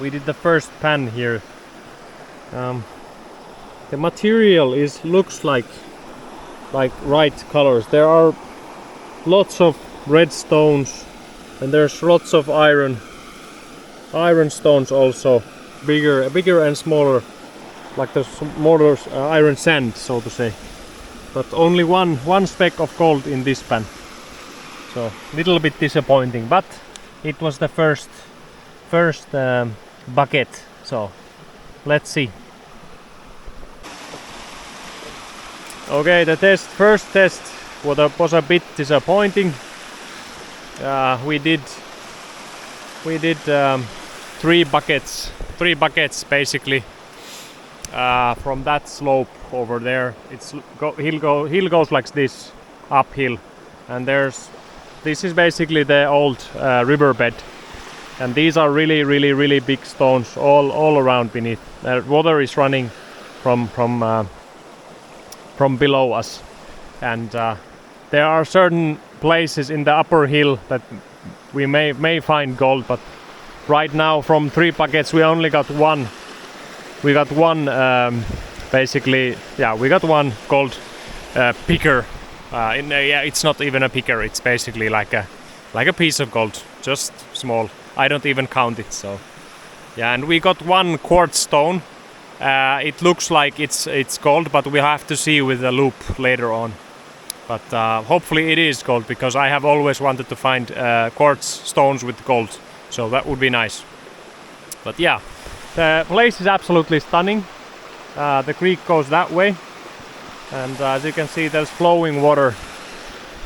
we did the first pan here. The material looks like right colors. There are lots of red stones, and there's lots of iron stones also, bigger and smaller, like the smaller iron sand, so to say. But only one speck of gold in this pan, so little bit disappointing. But it was the first bucket, so let's see. Okay, the first test was a bit disappointing. We did 3 buckets basically from that slope over there. Hill goes like this uphill, and this is basically the old riverbed, and these are really big stones all around beneath. Water is running from below us, and there are certain places in the upper hill that we may find gold, but right now from 3 buckets we only got one. We got one we got one gold picker. It's not even a picker. It's basically like a piece of gold, just small. I don't even count it. So yeah, and we got one quartz stone. It looks like it's gold, but we have to see with the loop later on. But hopefully it is gold, because I have always wanted to find quartz stones with gold, so that would be nice. But yeah, the place is absolutely stunning. The creek goes that way, and as you can see, there's flowing water,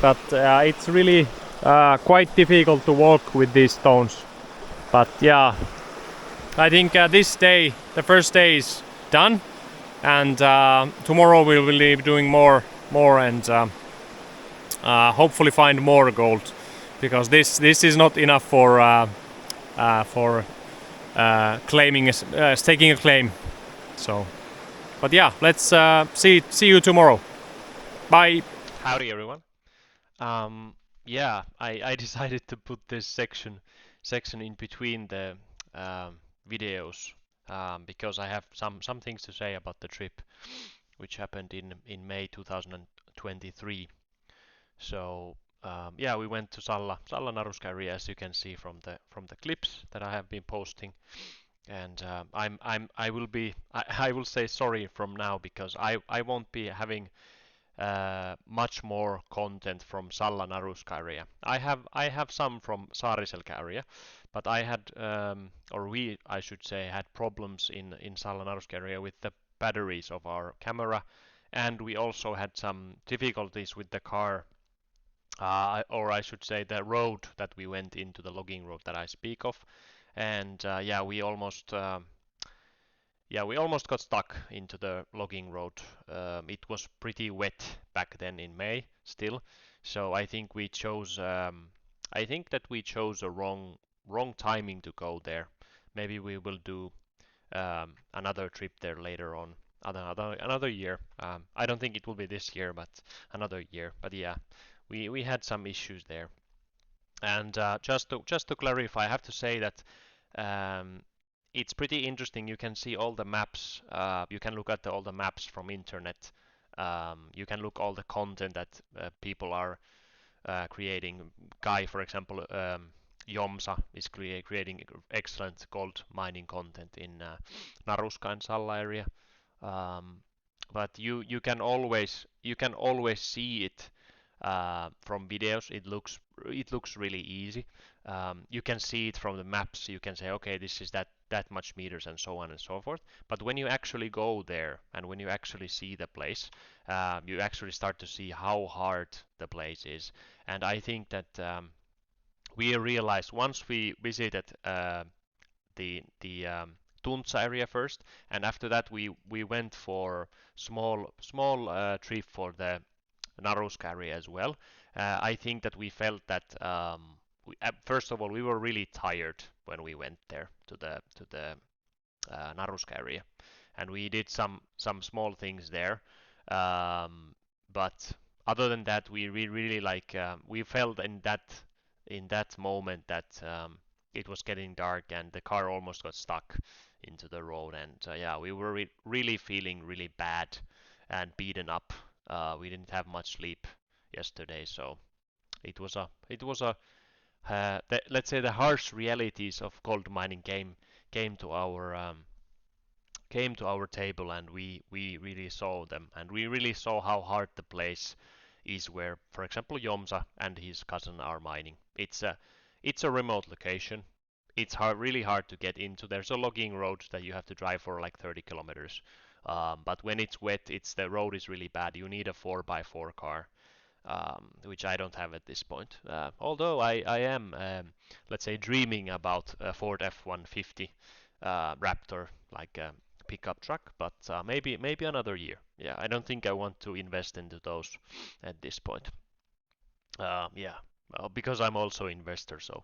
but it's really quite difficult to walk with these stones. But yeah, I think this day, the first day, is done, and tomorrow we will be doing more and hopefully find more gold, because this is not enough for staking a claim. So, but yeah, let's see you tomorrow. Bye. Howdy everyone. Yeah, I decided to put this section in between the videos because I have some things to say about the trip, which happened in May 2023. So yeah, we went to Salla Naruska area, as you can see from the clips that I have been posting. And I will say sorry from now, because I won't be having much more content from Salla Naruska area. I have some from Saariselkä area, but I had I should say, had problems in Salla Naruska area with the batteries of our camera, and we also had some difficulties with the car, or I should say the road that we went into, the logging road that I speak of. And yeah, we almost got stuck into the logging road. It was pretty wet back then in May still, so I think we chose a wrong timing to go there. Maybe we will do another trip there later on, another year. I don't think it will be this year, but another year. But yeah, we had some issues there. And just to clarify, I have to say that it's pretty interesting. You can see all the maps. You can look at all the maps from internet. You can look all the content that people are creating. Guy, for example, Jomsa is creating excellent gold mining content in Naruska and Salla area. But you can always see it from videos. It looks really easy. You can see it from the maps. You can say, okay, this is that much meters, and so on and so forth. But when you actually go there and when you actually see the place, you actually start to see how hard the place is. And I think that we realized once we visited the Tuntsa area first, and after that we went for small trip for the Naruska area as well. I think that we felt that first of all, we were really tired when we went there to the Naruska area, and we did some small things there. But other than that, we really we felt in that moment that it was getting dark and the car almost got stuck into the road. And yeah, we were really feeling really bad and beaten up. We didn't have much sleep yesterday, so it was a let's say the harsh realities of gold mining came to our table, and we really saw them, and we really saw how hard the place is where, for example, Jomsa and his cousin are mining. It's a remote location. It's really hard to get into. There's a logging road that you have to drive for like 30 kilometers. But when it's wet, the road is really bad. You need a 4x4 car, which I don't have at this point. Although I am, let's say, dreaming about a Ford F-150 Raptor, like a pickup truck, but maybe another year. Yeah, I don't think I want to invest into those at this point. Yeah, well, because I'm also investor, so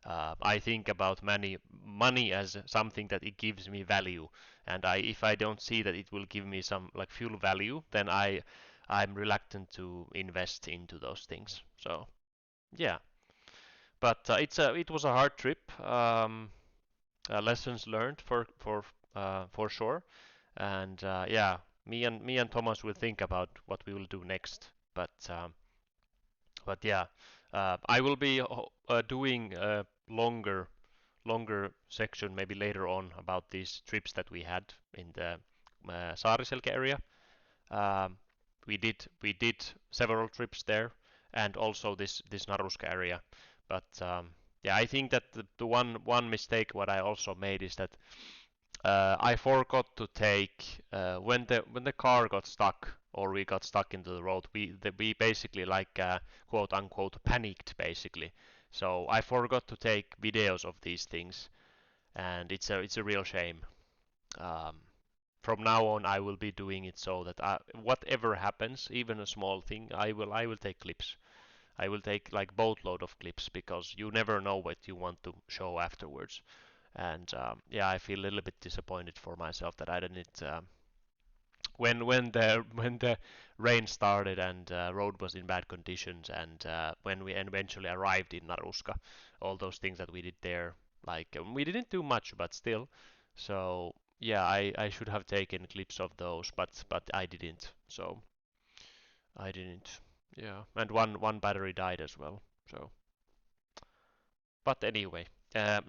I think about money as something that it gives me value, and if I don't see that it will give me some like fuel value, then I'm reluctant to invest into those things. So yeah, but it was a hard trip. Lessons learned for sure, and yeah, me and Thomas will think about what we will do next. But yeah, I will be doing a longer section maybe later on about these trips that we had in the Saariselkä area. Um, we did several trips there, and also this Naruska area. But yeah, I think that the one mistake what I also made is that I forgot to take when the car got stuck, or we got stuck into the road. We basically like quote unquote panicked basically. So I forgot to take videos of these things, and it's a real shame. Um, from now on, I will be doing it so that whatever happens, even a small thing, I will take clips. I will take like boatload of clips, because you never know what you want to show afterwards. And yeah, I feel a little bit disappointed for myself that I didn't. When the rain started and road was in bad conditions, and when we eventually arrived in Naruska, all those things that we did there, like we didn't do much, but still. So yeah, I should have taken clips of those, but I didn't. So I didn't. Yeah, and one battery died as well. So, but anyway,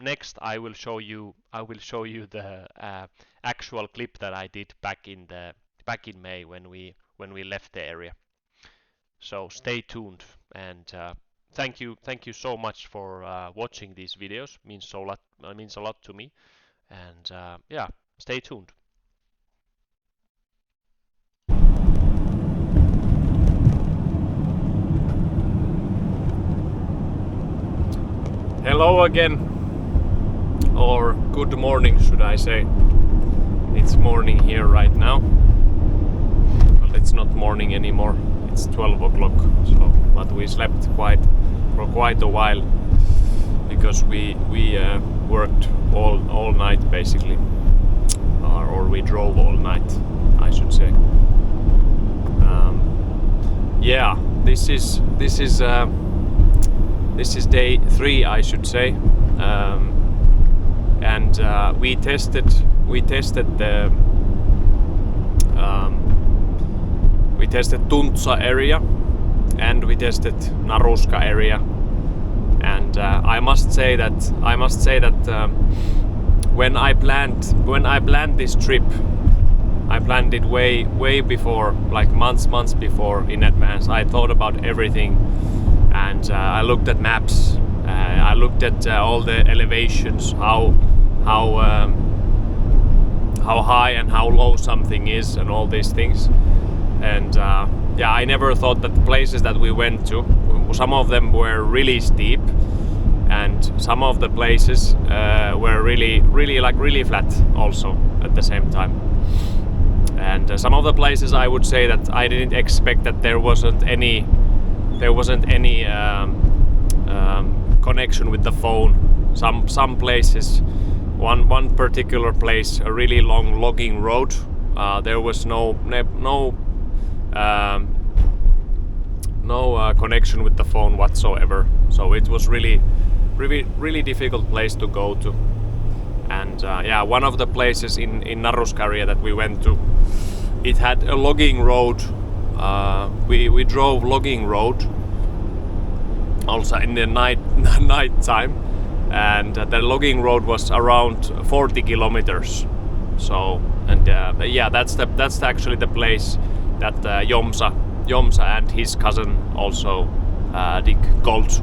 next I will show you the actual clip that I did back in May when we left the area. So stay tuned, and thank you so much for watching these videos. Means a lot to me, and yeah, stay tuned. Hello again, or good morning should I say. It's morning here right now. Well, it's not morning anymore, it's 12 o'clock, so, but we slept for quite a while, because we worked all night basically, or we drove all night, I should say. Yeah, this is day 3, I should say, and we tested Tuntsa area, and we tested Naruska area, and I must say that when I planned this trip, I planned it way before, like months before in advance. I thought about everything, and I looked at maps. I looked at all the elevations, how high and how low something is, and all these things. And yeah, I never thought that the places that we went to, some of them were really steep, and some of the places were really flat also at the same time. And some of the places I would say that I didn't expect that there wasn't any connection with the phone. Some places, one particular place, a really long logging road, there was no connection with the phone whatsoever. So it was really really difficult place to go to. And one of the places in Naruska area that we went to, it had a logging road. We drove logging road also in the night time, and the logging road was around 40 kilometers. So, and that's actually the place that Jomsa and his cousin also dig gold,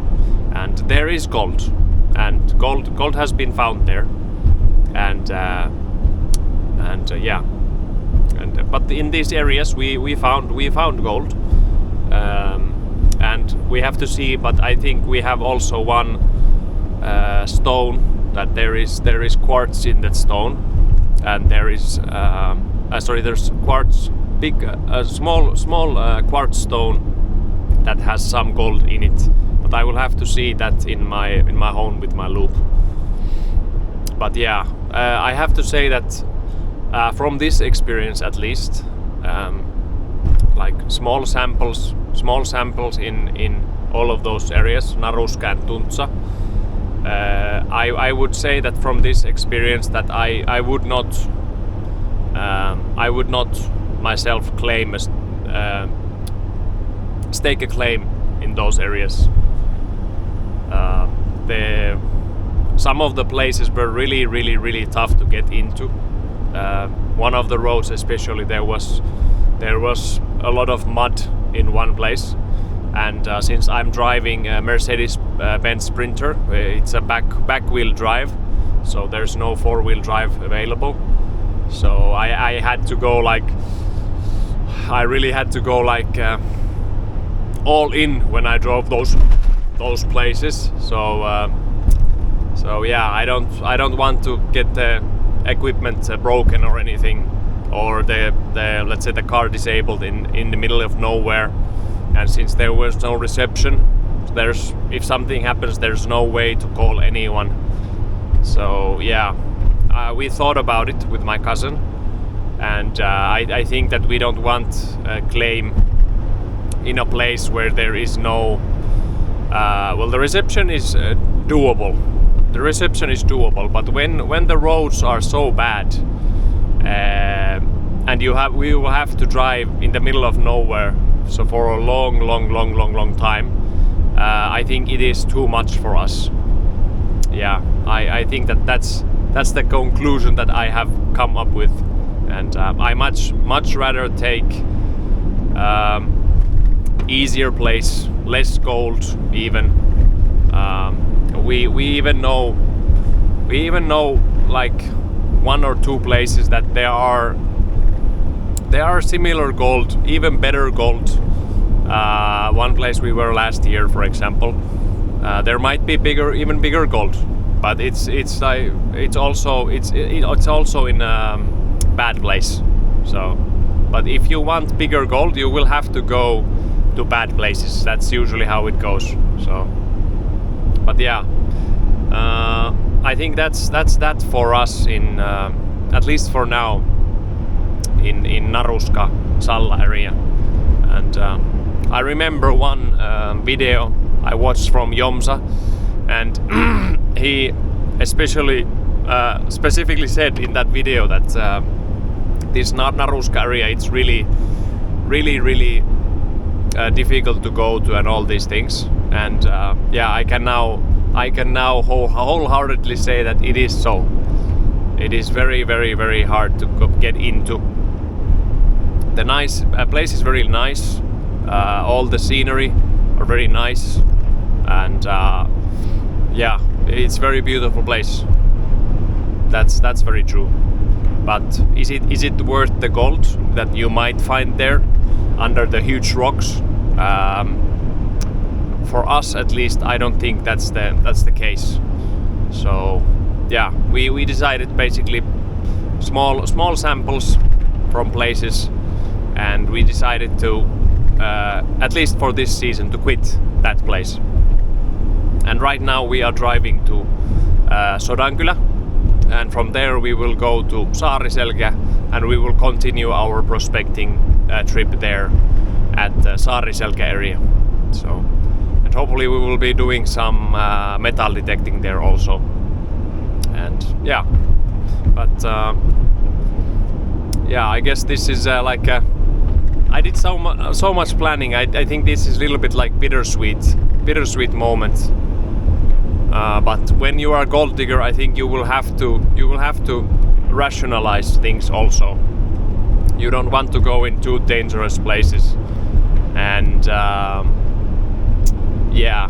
and there is gold, and gold has been found there, but in these areas we found gold, and we have to see. But I think we have also one stone that there is quartz in that stone, and there is there's quartz, big small quartz stone that has some gold in it. But I will have to see that in my home with my loop. But yeah, I have to say that from this experience at least, like small samples in all of those areas, Naruska and Tuntsa, I would say that from this experience that I would not myself claim stake a claim in those areas. Some of the places were really tough to get into. One of the roads especially, there was a lot of mud in one place, and since I'm driving a Mercedes-Benz Sprinter, it's a back wheel drive, so there's no four-wheel drive available. So I had to go I really had to go all in when I drove those places. So yeah, I don't want to get the equipment broken or anything, or the let's say the car disabled in the middle of nowhere. And since there was no reception, if something happens, there's no way to call anyone. So yeah, we thought about it with my cousin, and I think that we don't want a claim in a place where there is no the reception is doable. The reception is doable, but when the roads are so bad, and we will have to drive in the middle of nowhere, so for a long time, I think it is too much for us. Yeah, I think that's the conclusion that I have come up with, and I much rather take easier place, less gold even. We even know like one or two places that there are similar gold, even better gold. One place we were last year, for example, there might be even bigger gold, but it's also in a bad place. So, but if you want bigger gold, you will have to go to bad places. That's usually how it goes. So, but yeah, I think that's that for us in at least for now in Naruska Salla area. And I remember one video I watched from Jomsa, and he specifically said in that video that this Naruska area, it's really difficult to go to and all these things. And yeah, I can now wholeheartedly say that it is so. It is very hard to get into. The place is very nice. All the scenery are very nice, and yeah, it's very beautiful place. That's very true. But is it worth the gold that you might find there under the huge rocks? For us, at least, I don't think that's the case. So yeah, we decided basically small samples from places, and we decided to at least for this season to quit that place. And right now we are driving to Sodankylä, and from there we will go to Saariselkä, and we will continue our prospecting trip there at Saariselkä area. So, and and hopefully we will be doing some metal detecting there also. And yeah, but yeah, I guess this is like I did so much planning. I think this is a little bit like bittersweet moment. But when you are a gold digger, I think you will have to rationalize things also. You don't want to go in too dangerous places, and yeah,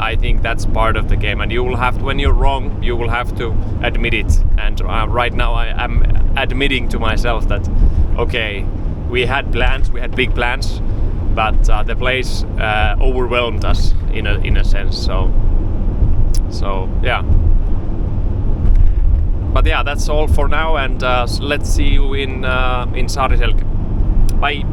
I think that's part of the game. And you will have to, when you're wrong, you will have to admit it. And right now I am admitting to myself that okay, we had big plans, but the place overwhelmed us in a sense. So yeah. But yeah, that's all for now, and let's see you in Saariselkä. Bye.